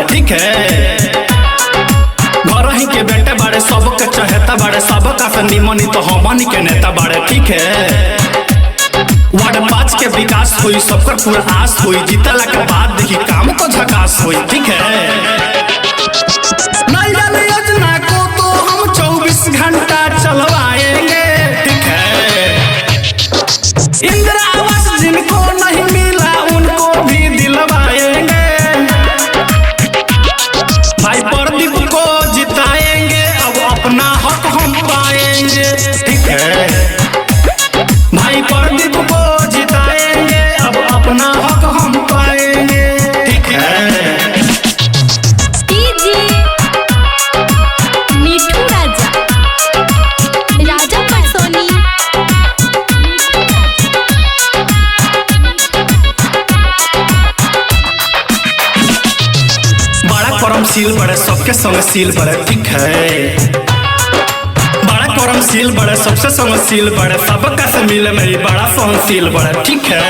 ठीक है। घर ही के बेटे बाड़े सबके चहेता बाड़े, सबका से निमन तो हमनी के नेता बाड़े, ठीक है। वार्ड 5 के विकास हुई, सबकर पूरा आस हुई, जीतला के बाद देखी काम को झकास हुई, ठीक है। नल जल योजना को तो हम 24 घंटा चलवाएंगे, ठीक है। इंदिरा आवास जिनको नहीं मिला उनको भी दिलवाएंगे, भाई प्रदीप को जिताएंगे, अब अपना हक हम पाएंगे, ठीक है। भाई प्रदीप को जिताएंगे, अब अपना हक हम पाएंगे, ठीक है। मिठू राजा, राजा परसोनी। बड़ा कर्मशील बड़े सबके संगशील बड़े, ठीक है। बड़ा कर्मशील बड़े सबसे संगशील बड़े, सबका से मिले में बड़ा सहनशील बड़े, ठीक है।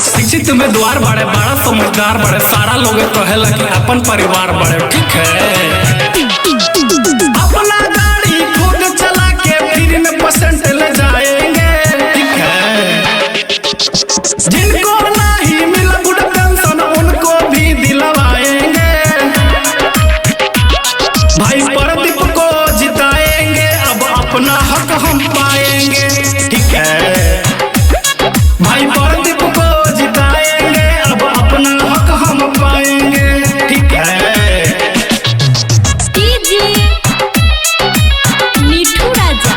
शिक्षित में द्वार बड़े, बड़ा समझदार बड़े, सारा लोग कहेला कि अपन परिवार बड़े, ठीक है। अपना गाड़ी खुद चला के फ्री में पेशेंट ले जाएंगे, ठीक है। जिनको नहीं मिला गुड पेंशन उनको भी दिलवाएंगे, भाई प्रदीप को जिताएंगे, अब अपना हक हम पाएंगे, ठीक है। भाई प्रदीप को जिताएंगे, अब अपना हक हम पाएंगे, ठीक है। मिठू राजा,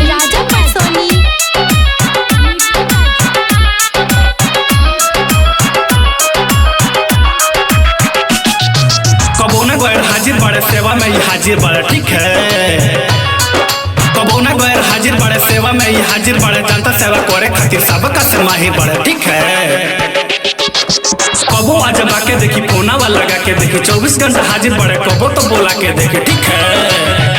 राजा परसोनी। कबो न गैर हाजिर बड़े सेवा में ही हाजिर बड़े, ठीक है। कबो न गैर हाजिर बड़े सेवा में ही हाजिर बड़े, जनता सेवा करे खातिर सबका से माहिर बड़े, ठीक है। कबो आजमा के देखी फोना वाला लगा के देखी 24 घंटा हाजिर बड़े, कबो तो बोला के देखी, ठीक है।